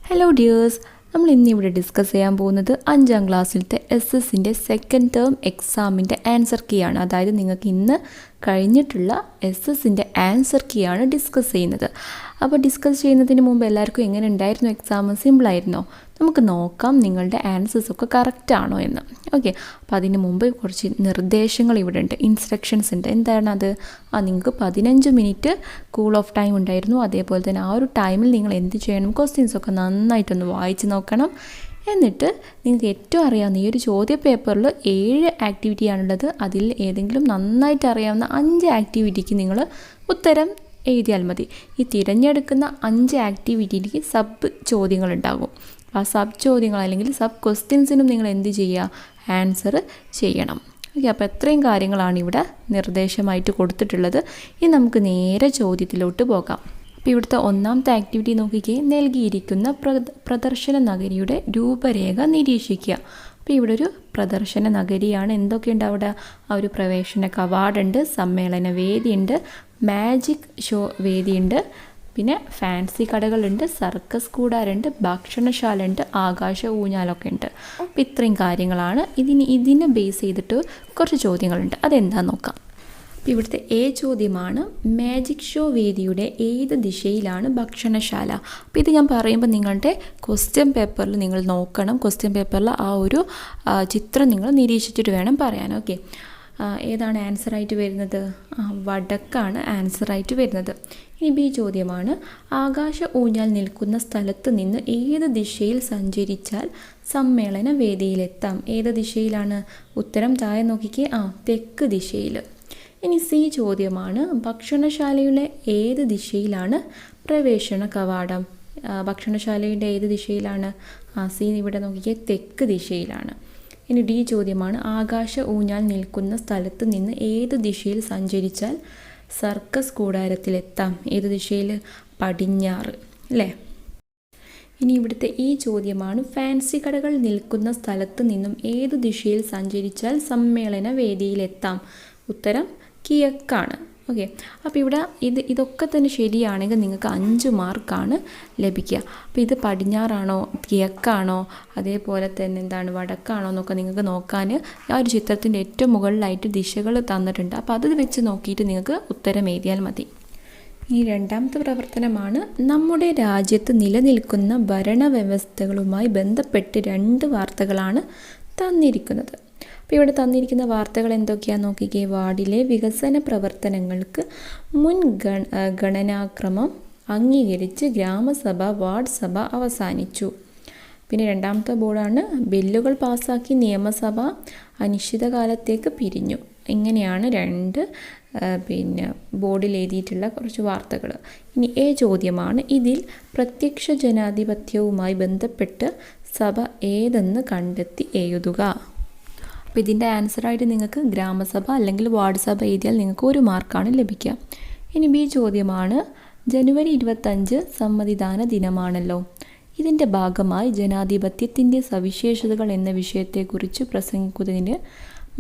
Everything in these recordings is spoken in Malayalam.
ഹലോ ഡിയേഴ്സ്, നമ്മൾ ഇന്നിവിടെ ഡിസ്കസ് ചെയ്യാൻ പോകുന്നത് 5ാം ക്ലാസ്സിലത്തെ SS-ൻ്റെ സെക്കൻഡ് ടേം എക്സാമിൻ്റെ ആൻസർ കീ ആണ്. അതായത് നിങ്ങൾക്ക് ഇന്ന് കഴിഞ്ഞിട്ടുള്ള SS-ൻ്റെ ആൻസർ കീ ആണ് ഡിസ്കസ് ചെയ്യുന്നത്. അപ്പോൾ ഡിസ്കസ് ചെയ്യുന്നതിന് മുമ്പ് എല്ലാവർക്കും എങ്ങനെ ഉണ്ടായിരുന്നു എക്സാം? സിമ്പിളായിരുന്നോ? നമുക്ക് നോക്കാം നിങ്ങളുടെ ആൻസേഴ്സൊക്കെ കറക്റ്റ് ആണോ എന്ന്. ഓക്കെ, അപ്പോൾ അതിന് മുമ്പ് കുറച്ച് നിർദ്ദേശങ്ങൾ ഇവിടെ ഉണ്ട്, ഇൻസ്ട്രക്ഷൻസ് ഉണ്ട്. എന്താണ് അത്? നിങ്ങൾക്ക് 15 മിനിറ്റ് കൂൾ ഓഫ് ടൈം ഉണ്ടായിരുന്നു. അതേപോലെ തന്നെ ആ ഒരു ടൈമിൽ നിങ്ങൾ എന്ത് ചെയ്യണം? ക്വസ്റ്റ്യൻസൊക്കെ നന്നായിട്ടൊന്ന് വായിച്ച് നോക്കണം. എന്നിട്ട് നിങ്ങൾക്ക് ഏറ്റവും അറിയാവുന്ന ഈ ഒരു ചോദ്യ പേപ്പറിൽ 7 ആക്ടിവിറ്റിയാണുള്ളത്. അതിൽ ഏതെങ്കിലും നന്നായിട്ട് അറിയാവുന്ന 5 ആക്ടിവിറ്റിക്ക് നിങ്ങൾ ഉത്തരം എഴുതിയാൽ മതി. ഈ തിരഞ്ഞെടുക്കുന്ന 5 ആക്ടിവിറ്റിക്ക് സബ് ചോദ്യങ്ങളുണ്ടാകും. ആ സബ് ചോദ്യങ്ങൾ അല്ലെങ്കിൽ സബ് ക്വസ്റ്റ്യൻസിനും നിങ്ങൾ എന്ത് ചെയ്യുക? ആൻസർ ചെയ്യണം. ഓക്കെ, അപ്പോൾ എത്രയും കാര്യങ്ങളാണ് ഇവിടെ നിർദ്ദേശമായിട്ട് കൊടുത്തിട്ടുള്ളത്. ഇനി നമുക്ക് നേരെ ചോദ്യത്തിലോട്ട് പോകാം. അപ്പോൾ ഇവിടുത്തെ ഒന്നാമത്തെ ആക്ടിവിറ്റി നോക്കിക്കേ, നൽകിയിരിക്കുന്ന പ്രദർശന നഗരിയുടെ രൂപരേഖ നിരീക്ഷിക്കുക. അപ്പോൾ ഇവിടെ ഒരു പ്രദർശന നഗരിയാണ്. എന്തൊക്കെയുണ്ട് അവിടെ? ആ ഒരു പ്രവേശന കവാടമുണ്ട്, സമ്മേളന വേദിയുണ്ട്, മാജിക് ഷോ വേദിയുണ്ട്, പിന്നെ ഫാൻസി കടകളുണ്ട്, സർക്കസ് കൂടാറുണ്ട്, ഭക്ഷണശാല ഉണ്ട്, ആകാശ ഊഞ്ഞാലൊക്കെ ഉണ്ട്. അപ്പോൾ ഇത്രയും കാര്യങ്ങളാണ്. ഇതിനെ ബേസ് ചെയ്തിട്ട് കുറച്ച് ചോദ്യങ്ങളുണ്ട്. അതെന്താണെന്ന് നോക്കാം. അപ്പോൾ ഇവിടുത്തെ ചോദ്യമാണ്, മാജിക് ഷോ വേദിയുടെ ഏത് ദിശയിലാണ് ഭക്ഷണശാല? അപ്പോൾ ഇത് ഞാൻ പറയുമ്പോൾ നിങ്ങളുടെ ക്വസ്റ്റ്യൻ പേപ്പറിൽ നിങ്ങൾ നോക്കണം. ക്വസ്റ്റ്യൻ പേപ്പറിൽ ആ ഒരു ചിത്രം നിങ്ങൾ നിരീക്ഷിച്ചിട്ട് വേണം പറയാൻ. ഓക്കെ, ഏതാണ് ആൻസറായിട്ട് വരുന്നത്? വടക്കാണ് ആൻസറായിട്ട് വരുന്നത്. ഇനി ബി ചോദ്യമാണ്, ആകാശ ഊഞ്ഞാൽ നിൽക്കുന്ന സ്ഥലത്ത് നിന്ന് ഏത് ദിശയിൽ സഞ്ചരിച്ചാൽ സമ്മേളന വേദിയിലെത്താം? ഏത് ദിശയിലാണ്? ഉത്തരം താഴെ നോക്കിക്കേ, തെക്ക് ദിശയിൽ. ഇനി സി ചോദ്യമാണ്, ഭക്ഷണശാലയുടെ ഏത് ദിശയിലാണ് പ്രവേശന കവാടം? ഭക്ഷണശാലയുടെ ഏത് ദിശയിലാണ്? സി ഇവിടെ നോക്കിക്കേ, തെക്ക് ദിശയിലാണ്. ഇനി ഡി ചോദ്യമാണ്, ആകാശ ഊഞ്ഞാൽ നിൽക്കുന്ന സ്ഥലത്ത് നിന്ന് ഏത് ദിശയിൽ സഞ്ചരിച്ചാൽ സർക്കസ് കൂടാരത്തിലെത്താം? ഏത് ദിശയിൽ? പടിഞ്ഞാറ്, അല്ലേ? ഇനി ഇവിടുത്തെ ഈ ചോദ്യമാണ്, ഫാൻസി കടകൾ നിൽക്കുന്ന സ്ഥലത്ത് നിന്നും ഏത് ദിശയിൽ സഞ്ചരിച്ചാൽ സമ്മേളന വേദിയിലെത്താം? ഉത്തരം കിഴക്കാണ്. ഓക്കെ, അപ്പോൾ ഇവിടെ ഇതൊക്കെ തന്നെ ശരിയാണെങ്കിൽ നിങ്ങൾക്ക് 5 മാർക്കാണ് ലഭിക്കുക. അപ്പോൾ ഇത് പടിഞ്ഞാറാണോ കിഴക്കാണോ അതേപോലെ തന്നെ എന്താണ് വടക്കാണോ എന്നൊക്കെ നിങ്ങൾക്ക് നോക്കാൻ ആ ഒരു ചിത്രത്തിൻ്റെ ഏറ്റവും മുകളിലായിട്ട് ദിശകൾ തന്നിട്ടുണ്ട്. അപ്പോൾ അത് വെച്ച് നോക്കിയിട്ട് നിങ്ങൾക്ക് ഉത്തരം എഴുതിയാൽ മതി. ഈ രണ്ടാമത്തെ പ്രവർത്തനമാണ്, നമ്മുടെ രാജ്യത്ത് നിലനിൽക്കുന്ന ഭരണവ്യവസ്ഥകളുമായി ബന്ധപ്പെട്ട് 2 വാർത്തകളാണ് തന്നിരിക്കുന്നത്. അപ്പോൾ ഇവിടെ തന്നിരിക്കുന്ന വാർത്തകൾ എന്തൊക്കെയാണെന്ന് നോക്കിക്കേ. വാർഡിലെ വികസന പ്രവർത്തനങ്ങൾക്ക് ഗണനാക്രമം അംഗീകരിച്ച് ഗ്രാമസഭ വാർഡ് സഭ അവസാനിച്ചു. പിന്നെ രണ്ടാമത്തെ ബോർഡാണ്, ബില്ലുകൾ പാസ്സാക്കി നിയമസഭ അനിശ്ചിതകാലത്തേക്ക് പിരിഞ്ഞു. ഇങ്ങനെയാണ് 2 ബോർഡിൽ എഴുതിയിട്ടുള്ള കുറച്ച് വാർത്തകൾ. ഇനി ചോദ്യമാണ്, ഇതിൽ പ്രത്യക്ഷ ജനാധിപത്യവുമായി ബന്ധപ്പെട്ട് സഭ ഏതെന്ന് കണ്ടെത്തി എഴുതുക. അപ്പോൾ ഇതിൻ്റെ ആൻസറായിട്ട് നിങ്ങൾക്ക് ഗ്രാമസഭ അല്ലെങ്കിൽ വാർഡ് സഭ എഴുതിയാൽ നിങ്ങൾക്ക് 1 മാർക്കാണ് ലഭിക്കുക. ഇനി ബി ചോദ്യമാണ്, ജനുവരി 25 സമ്മതിദാന ദിനമാണല്ലോ. ഇതിൻ്റെ ഭാഗമായി ജനാധിപത്യത്തിൻ്റെ സവിശേഷതകൾ എന്ന വിഷയത്തെക്കുറിച്ച് പ്രസംഗിക്കുന്നതിന്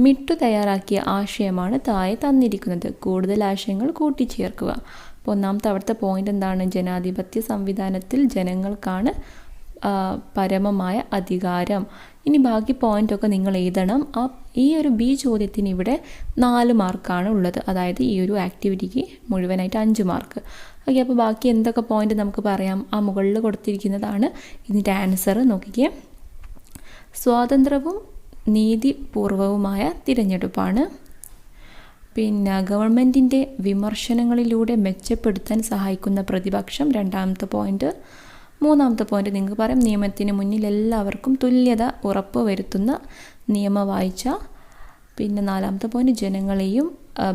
മിട്ടു തയ്യാറാക്കിയ ആശയമാണ് താഴെ തന്നിരിക്കുന്നത്. കൂടുതൽ ആശയങ്ങൾ കൂട്ടിച്ചേർക്കുക. അപ്പോൾ ഒന്നാമത്തെ അവിടുത്തെ പോയിൻ്റ് എന്താണ്? ജനാധിപത്യ സംവിധാനത്തിൽ ജനങ്ങൾക്കാണ് പരമമായ അധികാരം. ഇനി ബാക്കി പോയിൻ്റൊക്കെ നിങ്ങൾ എഴുതണം. ഈ ഒരു ബി ചോദ്യത്തിന് ഇവിടെ 4 മാർക്കാണ് ഉള്ളത്. അതായത് ഈ ഒരു ആക്ടിവിറ്റിക്ക് മുഴുവനായിട്ട് 5 മാർക്ക്. ഓക്കെ, അപ്പോൾ ബാക്കി എന്തൊക്കെ പോയിൻ്റ് നമുക്ക് പറയാം? മുകളിൽ കൊടുത്തിരിക്കുന്നതാണ് ഇതിൻ്റെ ആൻസർ. നോക്കിക്കേ, സ്വാതന്ത്ര്യവും നീതിപൂർവവുമായ തിരഞ്ഞെടുപ്പാണ്. പിന്നെ ഗവൺമെൻറ്റിൻ്റെ വിമർശനങ്ങളിലൂടെ മെച്ചപ്പെടുത്താൻ സഹായിക്കുന്ന പ്രതിപക്ഷം, രണ്ടാമത്തെ പോയിൻ്റ്. മൂന്നാമത്തെ പോയിൻ്റ് നിങ്ങൾക്ക് പറയാം, നിയമത്തിന് മുന്നിൽ എല്ലാവർക്കും തുല്യത ഉറപ്പുവരുത്തുന്ന നിയമവാഴ്ച. പിന്നെ 4ാമത്തെ പോയിൻ്റ്, ജനങ്ങളെയും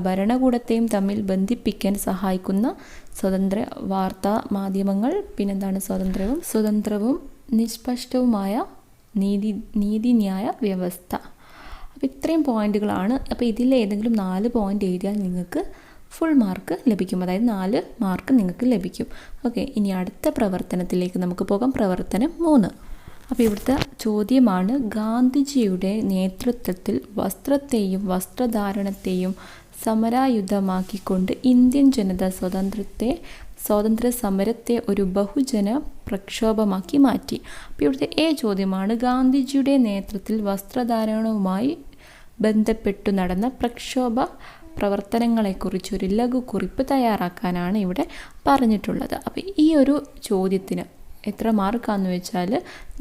ഭരണകൂടത്തെയും തമ്മിൽ ബന്ധിപ്പിക്കാൻ സഹായിക്കുന്ന സ്വതന്ത്ര വാർത്താ മാധ്യമങ്ങൾ. പിന്നെന്താണ്? സ്വതന്ത്രവും നിഷ്പക്ഷവുമായ നീതിന്യായ വ്യവസ്ഥ. അപ്പോൾ ഇത്രയും പോയിൻ്റുകളാണ്. അപ്പോൾ ഇതിൽ ഏതെങ്കിലും 4 പോയിൻ്റ് എഴുതിയാൽ നിങ്ങൾക്ക് ഫുൾ മാർക്ക് ലഭിക്കും. അതായത് 4 മാർക്ക് നിങ്ങൾക്ക് ലഭിക്കും. ഓക്കെ, ഇനി അടുത്ത പ്രവർത്തനത്തിലേക്ക് നമുക്ക് പോകാം. പ്രവർത്തനം 3. അപ്പോൾ ഇവിടുത്തെ ചോദ്യമാണ്, ഗാന്ധിജിയുടെ നേതൃത്വത്തിൽ വസ്ത്രത്തെയും വസ്ത്രധാരണത്തെയും സമരായുധമാക്കിക്കൊണ്ട് ഇന്ത്യൻ ജനത സ്വാതന്ത്ര്യത്തെ സ്വാതന്ത്ര്യ സമരത്തെ ഒരു ബഹുജന പ്രക്ഷോഭമാക്കി മാറ്റി. അപ്പോൾ ഇവിടുത്തെ ചോദ്യമാണ്, ഗാന്ധിജിയുടെ നേതൃത്വത്തിൽ വസ്ത്രധാരണവുമായി ബന്ധപ്പെട്ടു നടന്ന പ്രക്ഷോഭ പ്രവർത്തനങ്ങളെക്കുറിച്ച് ഒരു ലഘുക്കുറിപ്പ് തയ്യാറാക്കാനാണ് ഇവിടെ പറഞ്ഞിട്ടുള്ളത്. അപ്പോൾ ഈ ഒരു ചോദ്യത്തിന് എത്ര മാർക്കാണെന്ന് വെച്ചാൽ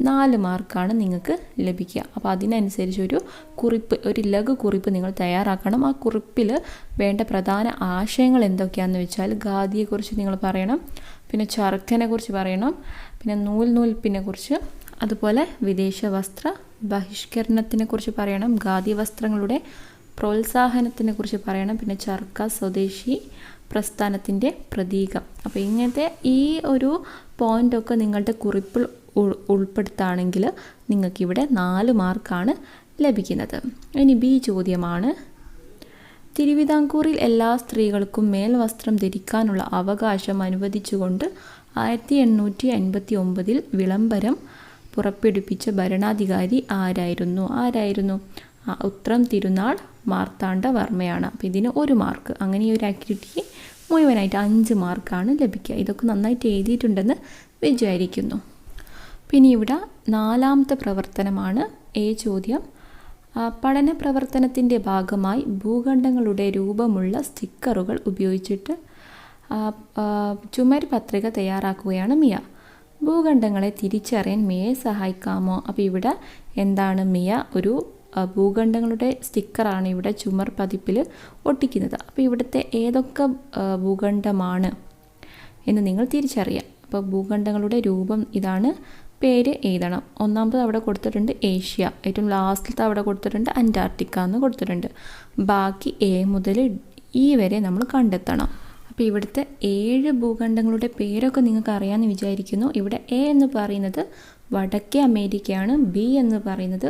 4 മാർക്കാണ് നിങ്ങൾക്ക് ലഭിക്കുക. അപ്പോൾ അതിനനുസരിച്ച് ഒരു ലഘു കുറിപ്പ് നിങ്ങൾ തയ്യാറാക്കണം. ആ കുറിപ്പിൽ വേണ്ട പ്രധാന ആശയങ്ങൾ എന്തൊക്കെയാണെന്ന് വെച്ചാൽ, ഖാദിയെക്കുറിച്ച് നിങ്ങൾ പറയണം, പിന്നെ ചർക്കനെ കുറിച്ച് പറയണം, പിന്നെ നൂൽപ്പിനെ കുറിച്ച്, അതുപോലെ വിദേശ വസ്ത്ര ബഹിഷ്കരണത്തിനെ കുറിച്ച് പറയണം, ഖാദി വസ്ത്രങ്ങളുടെ പ്രോത്സാഹനത്തിനെ കുറിച്ച് പറയണം, പിന്നെ ചർക്ക സ്വദേശി പ്രസ്ഥാനത്തിൻ്റെ പ്രതീകം. അപ്പോൾ ഇങ്ങനത്തെ ഈ ഒരു പോയിൻ്റൊക്കെ നിങ്ങളുടെ കുറിപ്പിൽ ഉൾപ്പെടുത്തുകയാണെങ്കിൽ നിങ്ങൾക്കിവിടെ 4 മാർക്കാണ് ലഭിക്കുന്നത്. ഇനി ബി ചോദ്യമാണ്, തിരുവിതാംകൂറിൽ എല്ലാ സ്ത്രീകൾക്കും മേൽവസ്ത്രം ധരിക്കാനുള്ള അവകാശം അനുവദിച്ചുകൊണ്ട് 1859 വിളംബരം പുറപ്പെടുവിച്ച ഭരണാധികാരി ആരായിരുന്നു? ഉത്രം തിരുനാൾ മാർത്താണ്ഡവർമ്മയാണ്. അപ്പോൾ ഇതിന് 1 മാർക്ക്. അങ്ങനെ ഈ ഒരു ആക്ടിവിറ്റിക്ക് മുഴുവനായിട്ട് 5 മാർക്കാണ് ലഭിക്കുക. ഇതൊക്കെ നന്നായിട്ട് എഴുതിയിട്ടുണ്ടെന്ന് വിചാരിക്കുന്നു. പിന്നെ ഇവിടെ 4ാമത്തെ പ്രവർത്തനമാണ് ചോദ്യം. പഠന പ്രവർത്തനത്തിൻ്റെ ഭാഗമായി ഭൂഖണ്ഡങ്ങളുടെ രൂപമുള്ള സ്റ്റിക്കറുകൾ ഉപയോഗിച്ചിട്ട് ചുമർ പത്രിക തയ്യാറാക്കുകയാണ് മിയ. ഭൂഖണ്ഡങ്ങളെ തിരിച്ചറിയാൻ മിയയെ സഹായിക്കാമോ? അപ്പോൾ ഇവിടെ എന്താണ് മിയ ഒരു ഭൂഖണ്ഡങ്ങളുടെ സ്റ്റിക്കറാണ് ഇവിടെ ചുമർ പതിപ്പിൽ ഒട്ടിക്കുന്നത്. അപ്പോൾ ഇവിടുത്തെ ഏതൊക്കെ ഭൂഖണ്ഡമാണ് എന്ന് നിങ്ങൾ തിരിച്ചറിയാം. അപ്പോൾ ഭൂഖണ്ഡങ്ങളുടെ രൂപം ഇതാണ്, പേര് എഴുതണം. 1ാമത് അവിടെ കൊടുത്തിട്ടുണ്ട് ഏഷ്യ, ഏറ്റവും ലാസ്റ്റിലത്തെ അവിടെ കൊടുത്തിട്ടുണ്ട് അന്റാർട്ടിക്ക എന്ന് കൊടുത്തിട്ടുണ്ട്. ബാക്കി എ മുതൽ ഇ വരെ നമ്മൾ കണ്ടെത്തണം. അപ്പോൾ ഇവിടുത്തെ 7 ഭൂഖണ്ഡങ്ങളുടെ പേരൊക്കെ നിങ്ങൾക്ക് അറിയാമെന്ന് വിചാരിക്കുന്നു. ഇവിടെ എ എന്ന് പറയുന്നത് വടക്കേ അമേരിക്കയാണ്, ബി എന്ന് പറയുന്നത്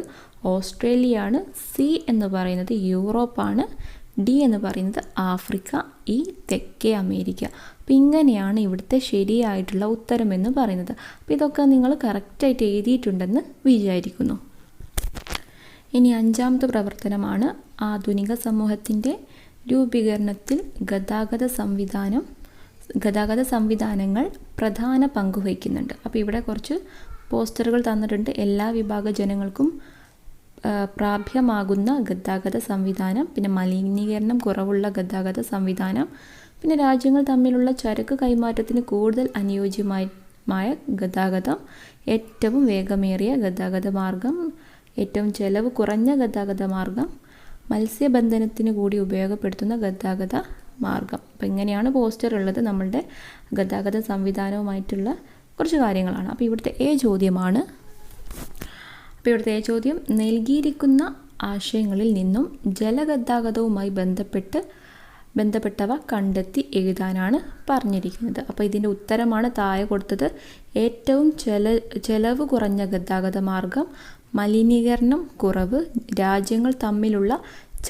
ഓസ്ട്രേലിയ ആണ്, സി എന്ന് പറയുന്നത് യൂറോപ്പാണ്, ഡി എന്ന് പറയുന്നത് ആഫ്രിക്ക, ഇ തെക്കേ അമേരിക്ക. അപ്പോൾ ഇങ്ങനെയാണ് ഇവിടുത്തെ ശരിയായിട്ടുള്ള ഉത്തരമെന്ന് പറയുന്നത്. അപ്പോൾ ഇതൊക്കെ നിങ്ങൾ കറക്റ്റായിട്ട് എഴുതിയിട്ടുണ്ടെന്ന് വിചാരിക്കുന്നു. ഇനി 5ാമത്തെ പ്രവർത്തനമാണ്, ആധുനിക സമൂഹത്തിൻ്റെ രൂപീകരണത്തിൽ ഗതാഗത സംവിധാനങ്ങൾ പ്രധാന പങ്ക് വഹിക്കുന്നുണ്ട്. അപ്പോൾ ഇവിടെ കുറച്ച് പോസ്റ്ററുകൾ തന്നിട്ടുണ്ട്. എല്ലാ വിഭാഗ ജനങ്ങൾക്കും പ്രാപ്യമാകുന്ന ഗതാഗത സംവിധാനം, പിന്നെ മലിനീകരണം കുറവുള്ള ഗതാഗത സംവിധാനം, പിന്നെ രാജ്യങ്ങൾ തമ്മിലുള്ള ചരക്ക് കൈമാറ്റത്തിന് കൂടുതൽ അനുയോജ്യമായ ഗതാഗതം, ഏറ്റവും വേഗമേറിയ ഗതാഗത മാർഗം, ഏറ്റവും ചെലവ് കുറഞ്ഞ ഗതാഗത മാർഗം, മത്സ്യബന്ധനത്തിന് കൂടി ഉപയോഗപ്പെടുത്തുന്ന ഗതാഗത മാർഗം. അപ്പോൾ ഇങ്ങനെയാണ് പോസ്റ്റർ ഉള്ളത്. നമ്മളുടെ ഗതാഗത സംവിധാനവുമായിട്ടുള്ള കുറച്ച് കാര്യങ്ങളാണ്. അപ്പോൾ ഇവിടുത്തെ ചോദ്യമാണ്. അപ്പോൾ ഇവിടുത്തെ ചോദ്യം, നൽകിയിരിക്കുന്ന ആശയങ്ങളിൽ നിന്നും ജലഗതാഗതവുമായി ബന്ധപ്പെട്ടവ കണ്ടെത്തി എഴുതാനാണ് പറഞ്ഞിരിക്കുന്നത്. അപ്പോൾ ഇതിൻ്റെ ഉത്തരമാണ് താഴെ കൊടുത്തത്. ഏറ്റവും ചെലവ് കുറഞ്ഞ ഗതാഗത മാർഗം, മലിനീകരണം കുറവ്, രാജ്യങ്ങൾ തമ്മിലുള്ള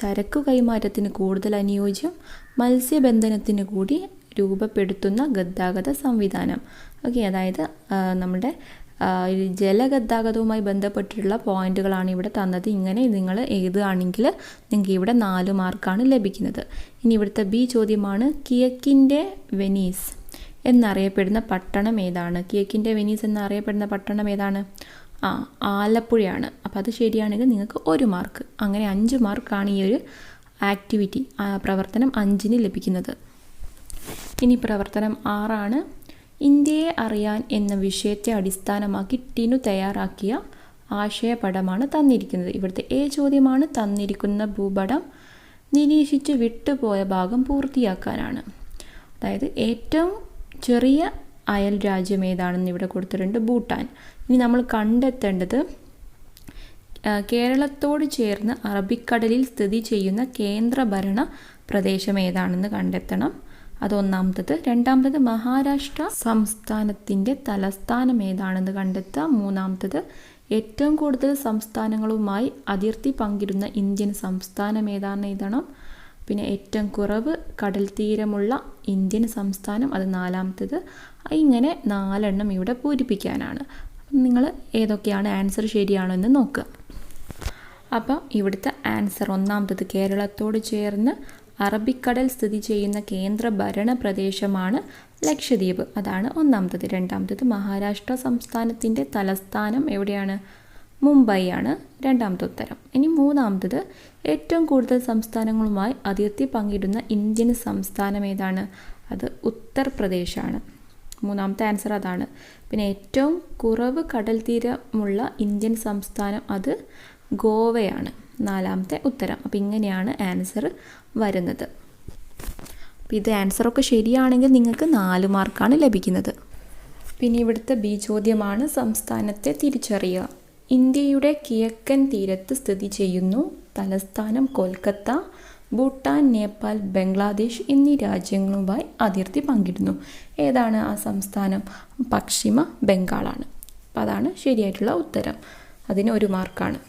ചരക്കു കൈമാറ്റത്തിന് കൂടുതൽ അനുയോജ്യം, മത്സ്യബന്ധനത്തിന് കൂടി രൂപപ്പെടുത്തുന്ന ഗതാഗത സംവിധാനം. ഓക്കെ, അതായത് നമ്മുടെ ജലഗതാഗതവുമായി ബന്ധപ്പെട്ടിട്ടുള്ള പോയിന്റുകളാണ് ഇവിടെ തന്നത്. ഇങ്ങനെ നിങ്ങൾ എഴുതുകയാണെങ്കിൽ നിങ്ങൾക്ക് ഇവിടെ 4 മാർക്കാണ് ലഭിക്കുന്നത്. ഇനി ഇവിടുത്തെ ബി ചോദ്യമാണ്, കിഴക്കിൻ്റെ വെനീസ് എന്നറിയപ്പെടുന്ന പട്ടണം ഏതാണ്? കിഴക്കിൻ്റെ വെനീസ് എന്നറിയപ്പെടുന്ന പട്ടണം ഏതാണ്? ആലപ്പുഴയാണ്. അപ്പോൾ അത് ശരിയാണെങ്കിൽ നിങ്ങൾക്ക് 1 മാർക്ക്. അങ്ങനെ 5 മാർക്കാണ് ഈ ഒരു ആക്ടിവിറ്റി പ്രവർത്തനം 5ന് ലഭിക്കുന്നത്. ഇനി പ്രവർത്തനം 6 ഇന്ത്യയെ അറിയാൻ എന്ന വിഷയത്തെ അടിസ്ഥാനമാക്കി ടിനു തയ്യാറാക്കിയ ആശയപടമാണ് തന്നിരിക്കുന്നത്. ഇവിടുത്തെ ചോദ്യമാണ്, തന്നിരിക്കുന്ന ഭൂപടം നിരീക്ഷിച്ച് വിട്ടുപോയ ഭാഗം പൂർത്തിയാക്കാനാണ്. അതായത് ഏറ്റവും ചെറിയ അയൽ രാജ്യം ഏതാണെന്ന് ഇവിടെ കൊടുത്തിട്ടുണ്ട്, ഭൂട്ടാൻ. ഇനി നമ്മൾ കണ്ടെത്തേണ്ടത് കേരളത്തോട് ചേർന്ന് അറബിക്കടലിൽ സ്ഥിതി ചെയ്യുന്ന കേന്ദ്രഭരണ പ്രദേശം ഏതാണെന്ന് കണ്ടെത്തണം. അത് 1ാമത്തത്. 2ാമത്തത് മഹാരാഷ്ട്ര സംസ്ഥാനത്തിൻ്റെ തലസ്ഥാനം ഏതാണെന്ന് കണ്ടെത്തുക. 3ാമത്തത് ഏറ്റവും കൂടുതൽ സംസ്ഥാനങ്ങളുമായി അതിർത്തി പങ്കിടുന്ന ഇന്ത്യൻ സംസ്ഥാനം ഏതാണെന്ന് എഴുതണം. പിന്നെ ഏറ്റവും കുറവ് കടൽ തീരമുള്ള ഇന്ത്യൻ സംസ്ഥാനം, അത് 4ാമത്തത്. ഇങ്ങനെ 4 ഇവിടെ പൂരിപ്പിക്കാനാണ്. നിങ്ങൾ ഏതൊക്കെയാണ് ആൻസർ ശരിയാണോ എന്ന് നോക്കുക. അപ്പം ഇവിടുത്തെ ആൻസർ 1ാമത്തത് കേരളത്തോട് ചേർന്ന് അറബിക്കടൽ സ്ഥിതി ചെയ്യുന്ന കേന്ദ്ര ഭരണ പ്രദേശമാണ് ലക്ഷദ്വീപ്. അതാണ് ഒന്നാമത്തത്. രണ്ടാമത്തത് മഹാരാഷ്ട്ര സംസ്ഥാനത്തിൻ്റെ തലസ്ഥാനം എവിടെയാണ്? മുംബൈ ആണ് രണ്ടാമത്തെ ഉത്തരം. ഇനി മൂന്നാമത്തത് ഏറ്റവും കൂടുതൽ സംസ്ഥാനങ്ങളുമായി അതിർത്തി പങ്കിടുന്ന ഇന്ത്യൻ സംസ്ഥാനം ഏതാണ്? അത് ഉത്തർപ്രദേശാണ്. മൂന്നാമത്തെ ആൻസർ അതാണ്. പിന്നെ ഏറ്റവും കുറവ് കടൽ തീരമുള്ള ഇന്ത്യൻ സംസ്ഥാനം അത് ഗോവയാണ്. നാലാമത്തെ ഉത്തരം. അപ്പോൾ ഇങ്ങനെയാണ് ആൻസർ വരുന്നത്. അപ്പോൾ ഇത് ആൻസറൊക്കെ ശരിയാണെങ്കിൽ നിങ്ങൾക്ക് 4 മാർക്കാണ് ലഭിക്കുന്നത്. പിന്നെ ഇവിടുത്തെ ബി ചോദ്യമാണ് സംസ്ഥാനത്തെ തിരിച്ചറിയുക. ഇന്ത്യയുടെ കിഴക്കൻ തീരത്ത് സ്ഥിതി ചെയ്യുന്നു. തലസ്ഥാനം കൊൽക്കത്ത. ഭൂട്ടാൻ, നേപ്പാൾ, ബംഗ്ലാദേശ് എന്നീ രാജ്യങ്ങളുമായി അതിർത്തി പങ്കിടുന്നു. ഏതാണ് ആ സംസ്ഥാനം? പശ്ചിമ ബംഗാളാണ്. അപ്പോൾ അതാണ് ശരിയായിട്ടുള്ള ഉത്തരം. അതിന് 1 മാർക്കാണ്.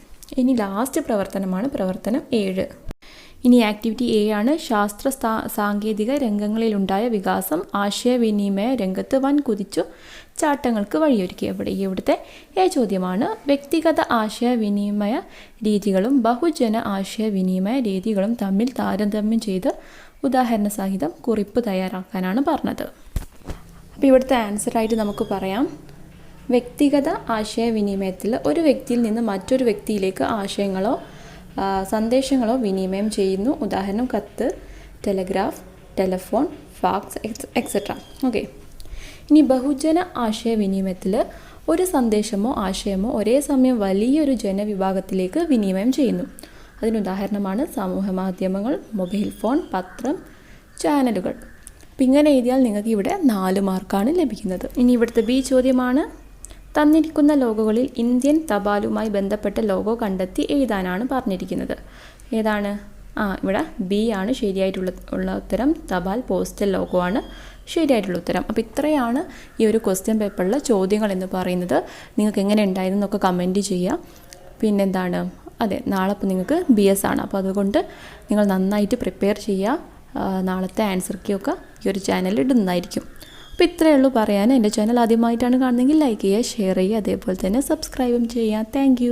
ഇനി ലാസ്റ്റ് പ്രവർത്തനമാണ് പ്രവർത്തനം 7. ഇനി ആക്ടിവിറ്റി എ ആണ്. ശാസ്ത്ര സാങ്കേതിക രംഗങ്ങളിലുണ്ടായ വികാസം ആശയവിനിമയ രംഗത്ത് വൻ കുതിച്ചു ചാട്ടങ്ങൾക്ക് വഴിയൊരുക്കി. ഇവിടുത്തെ എ ചോദ്യമാണ്. വ്യക്തിഗത ആശയവിനിമയ രീതികളും ബഹുജന ആശയവിനിമയ രീതികളും തമ്മിൽ താരതമ്യം ചെയ്ത് ഉദാഹരണ സഹിതം കുറിപ്പ് തയ്യാറാക്കാനാണ് പറഞ്ഞത്. അപ്പോൾ ഇവിടുത്തെ ആൻസറായിട്ട് നമുക്ക് പറയാം, വ്യക്തിഗത ആശയവിനിമയത്തിൽ ഒരു വ്യക്തിയിൽ നിന്ന് മറ്റൊരു വ്യക്തിയിലേക്ക് ആശയങ്ങളോ സന്ദേശങ്ങളോ വിനിമയം ചെയ്യുന്നു. ഉദാഹരണം കത്ത്, telegraph, telephone, fax etcetera. Okay. ഇനി ബഹുജന ആശയവിനിമയത്തിൽ ഒരു സന്ദേശമോ ആശയമോ ഒരേ സമയം വലിയൊരു ജനവിഭാഗത്തിലേക്ക് വിനിമയം ചെയ്യുന്നു. അതിനുദാഹരണമാണ് സമൂഹ മാധ്യമങ്ങൾ, മൊബൈൽ ഫോൺ, പത്രം, ചാനലുകൾ. അപ്പം ഇങ്ങനെ എഴുതിയാൽ നിങ്ങൾക്ക് ഇവിടെ 4 മാർക്കാണ് ലഭിക്കുന്നത്. ഇനി ഇവിടുത്തെ ബി ചോദ്യമാണ്. തന്നിരിക്കുന്ന ലോഗോകളിൽ ഇന്ത്യൻ തപാലുമായി ബന്ധപ്പെട്ട ലോഗോ കണ്ടെത്തി എഴുതാനാണ് പറഞ്ഞിരിക്കുന്നത്. ഏതാണ്? ഇവിടെ ബി ആണ് ശരിയായിട്ടുള്ള ഉത്തരം. തപാൽ പോസ്റ്റൽ ലോഗോ ആണ് ശരിയായിട്ടുള്ള ഉത്തരം. അപ്പോൾ ഇത്രയാണ് ഈ ഒരു ക്വസ്റ്റ്യൻ പേപ്പറിലെ ചോദ്യങ്ങൾ എന്ന് പറയുന്നത്. നിങ്ങൾക്ക് എങ്ങനെ ഉണ്ടായിരുന്നൊക്കെ കമൻറ്റ് ചെയ്യുക. പിന്നെന്താണ്, അതെ, നാളെ ഇപ്പോൾ നിങ്ങൾക്ക് BS ആണ്. അപ്പോൾ അതുകൊണ്ട് നിങ്ങൾ നന്നായിട്ട് പ്രിപ്പയർ ചെയ്യുക. നാളത്തെ ആൻസർ കീയൊക്കെ ഈ ഒരു ചാനലിൽ ഇടുന്നതായിരിക്കും. അപ്പോൾ ഇത്രയേ ഉള്ളൂ പറയാൻ. എൻ്റെ ചാനൽ ആദ്യമായിട്ടാണ് കാണുന്നതെങ്കിൽ ലൈക്ക് ചെയ്യുക, ഷെയർ ചെയ്യുക, അതേപോലെ തന്നെ സബ്സ്ക്രൈബും ചെയ്യുക. താങ്ക്